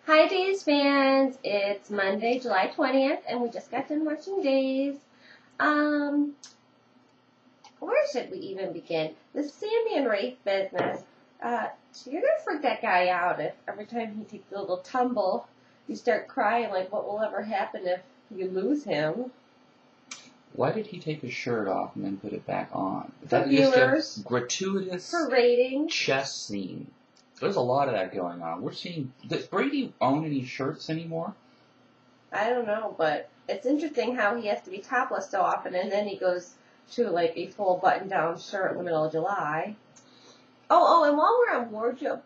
Hi, Days fans. It's Monday, July 20th, and we just got done watching Days. Um, where should we even begin? The Sammy and Rafe business. You're gonna freak that guy out if every time he takes a little tumble, you start crying like, what will ever happen if you lose him? Why did he take his shirt off and then put it back on? For viewers, just a gratuitous for ratings. chess scene. There's a lot of that going on. We're seeing. Does Brady own any shirts anymore? I don't know, but it's interesting how he has to be topless so often, and then he goes to like a full button-down shirt in the middle of July. And while we're on wardrobe,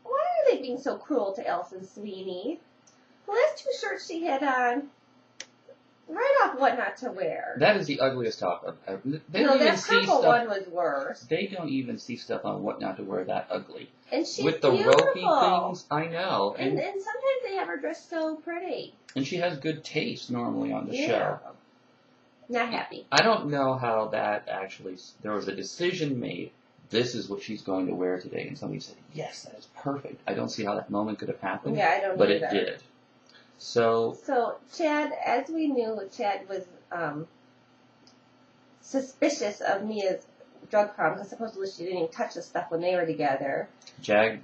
why are they being so cruel to Alison Sweeney? The last two shirts she had on, right off What Not to Wear. That is the ugliest top. That purple one was worse. They don't even see stuff on What Not to Wear that ugly. And she's with the beautiful. ropey things, I know. And sometimes they have her dressed so pretty. And she has good taste normally on the show. Not happy. I don't know how that actually. There was a decision made. This is what she's going to wear today, and somebody said, "Yes, that is perfect." I don't see how that moment could have happened. Yeah, I don't but either. It did. So Chad, as we knew, Chad was suspicious of Mia's drug problem because supposedly she didn't even touch the stuff when they were together. Chad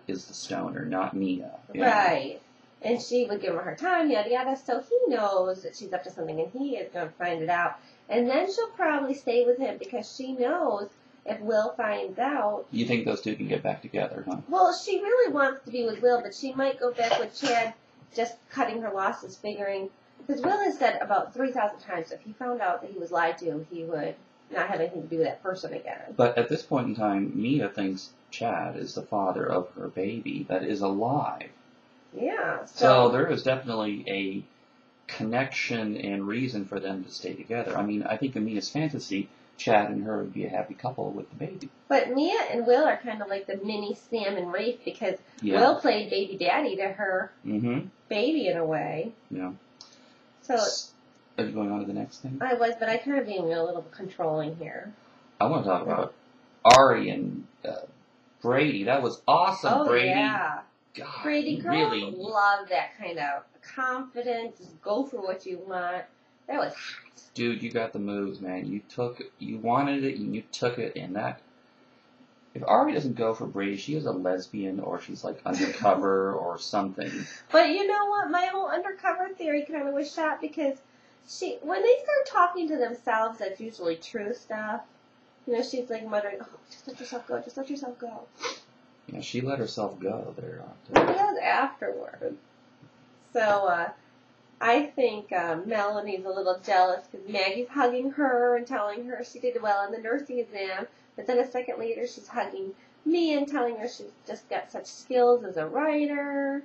is the stoner, not Mia. Right. And she would give him a hard time, yada yada. So he knows that she's up to something, and he is going to find it out. And then she'll probably stay with him because she knows if Will finds out. You think those two can get back together, huh? Well, she really wants to be with Will, but she might go back with Chad, just cutting her losses, figuring. Because Will has said about 3,000 times if he found out that he was lied to, he would not have anything to do with that person again. But at this point in time, Mia thinks Chad is the father of her baby that is alive. Yeah. So there is definitely a connection and reason for them to stay together. I mean, I think in Mia's fantasy, Chad and her would be a happy couple with the baby. But Mia and Will are kind of like the mini Sam and Rafe because Will played baby daddy to her baby in a way. Yeah. So. Are you going on to the next thing? I was, but I kind of being a little controlling here. I want to talk about Ari and Brady. That was awesome, Oh, Brady. Yeah. God, Brady girls really love that kind of confidence. Just go for what you want. That was hot. Dude, you got the moves, man. You wanted it, and you took it, and that. If Ari doesn't go for Brady, she is a lesbian, or she's like undercover, or something. But you know what? My whole undercover theory kind of was shot because when they start talking to themselves, that's usually true stuff. You know, she's like muttering, "Oh, just let yourself go. Just let yourself go." Yeah, she let herself go there. That was afterward. So, I think Melanie's a little jealous because Maggie's hugging her and telling her she did well in the nursing exam. But then a second later, she's hugging me and telling her she's just got such skills as a writer.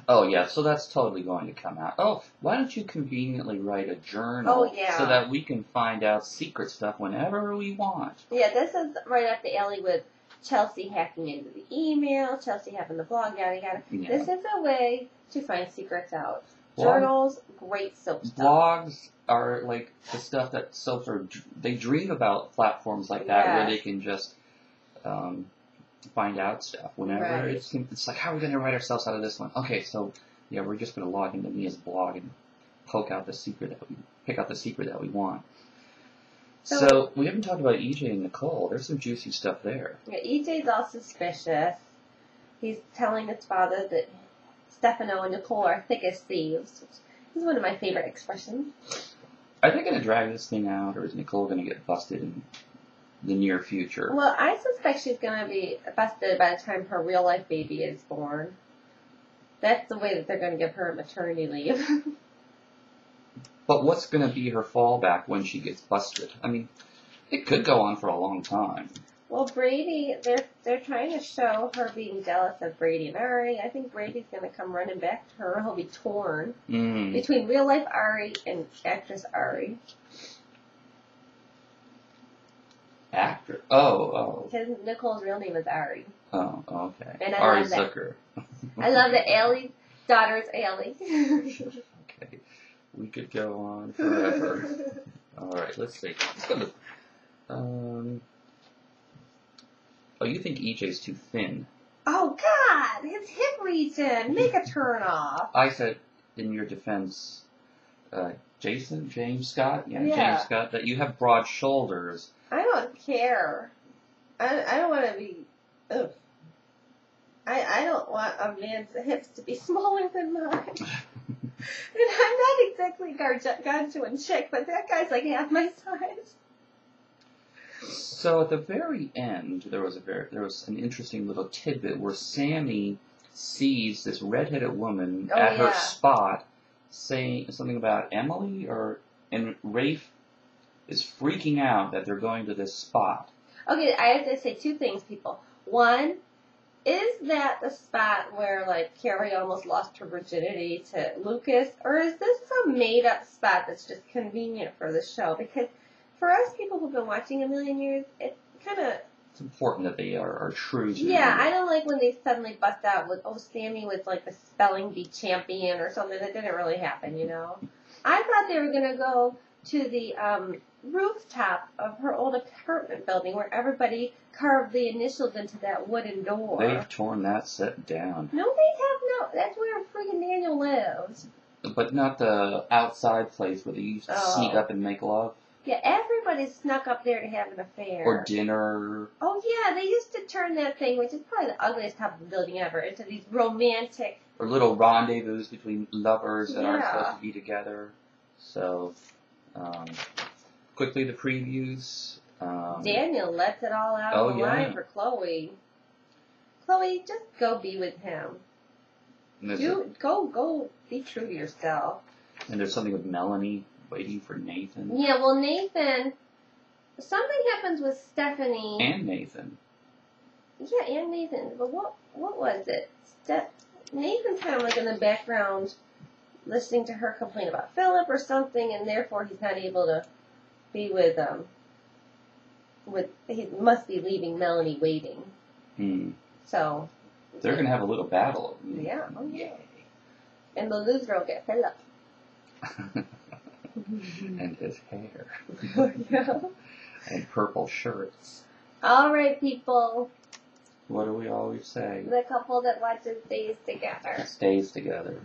Oh, yeah, so that's totally going to come out. Oh, why don't you conveniently write a journal so that we can find out secret stuff whenever we want? Yeah, this is right up the alley with Chelsea hacking into the email, Chelsea having the blog, yada yada. Yeah. This is a way to find secrets out. Journals, great soap stuff. Blogs are like the stuff that soaps are. They dream about platforms like that where they can just find out stuff whenever it's like, how are we going to write ourselves out of this one? Okay, so yeah, we're just going to log into Mia's blog and pick out the secret that we want. So we haven't talked about EJ and Nicole. There's some juicy stuff there. Yeah, EJ's all suspicious. He's telling his father that Stefano and Nicole are thick as thieves, which is one of my favorite expressions. Are they going to drag this thing out, or is Nicole going to get busted in the near future? Well, I suspect she's going to be busted by the time her real-life baby is born. That's the way that they're going to give her maternity leave. But what's going to be her fallback when she gets busted? I mean, it could go on for a long time. Well, Brady, they're trying to show her being jealous of Brady and Ari. I think Brady's going to come running back to her. He'll be torn between real-life Ari and actress Ari. Actor? Oh. Because Nicole's real name is Ari. Oh, okay. And I Ari love that. Zucker. I love that Allie's daughter's Allie. Okay. We could go on forever. All right, let's see. Let's go to... Oh, you think EJ's too thin? Oh, God! his hip region. Make a turn off. I said, in your defense, James Scott? Yeah, Yeah. James Scott, that you have broad shoulders. I don't care. I don't want to be. Ugh. I don't want a man's hips to be smaller than mine. And I'm not exactly gargantuan chick, but that guy's like half my size. So at the very end, there was an interesting little tidbit where Sammy sees this redheaded woman at her spot saying something about Emily, and Rafe is freaking out that they're going to this spot. Okay, I have to say two things, people. One, is that the spot where, like, Carrie almost lost her virginity to Lucas? Or is this a made-up spot that's just convenient for the show? Because for us people who've been watching a million years, it kind of... It's important that they are true to... Yeah, I don't like when they suddenly bust out with, Sammy was, like, the spelling bee champion or something. That didn't really happen, you know? I thought they were going to go to the rooftop of her old apartment building where everybody carved the initials into that wooden door. They've torn that set down. No, they have not. That's where friggin' Daniel lives. But not the outside place where they used to sneak up and make love. Yeah, everybody snuck up there to have an affair. Or dinner. Oh yeah, they used to turn that thing, which is probably the ugliest top of the building ever, into these romantic... Or little rendezvous between lovers that aren't supposed to be together. So... quickly, the previews. Daniel lets it all out on the line for Chloe. Chloe, just go be with him. Go be true to yourself. And there's something with Melanie waiting for Nathan. Yeah, well, Nathan, something happens with Stephanie. And Nathan. Yeah, and Nathan. But what was it? Nathan's kind of like in the background listening to her complain about Philip or something, and therefore he's not able to be with he must be leaving Melanie waiting. So they're gonna have a little battle. Yeah. Oh, yeah. And the loser will get Philip. And his hair. Yeah. And purple shirts. All right, people. What do we always say? The couple that watches stays together. Stays together.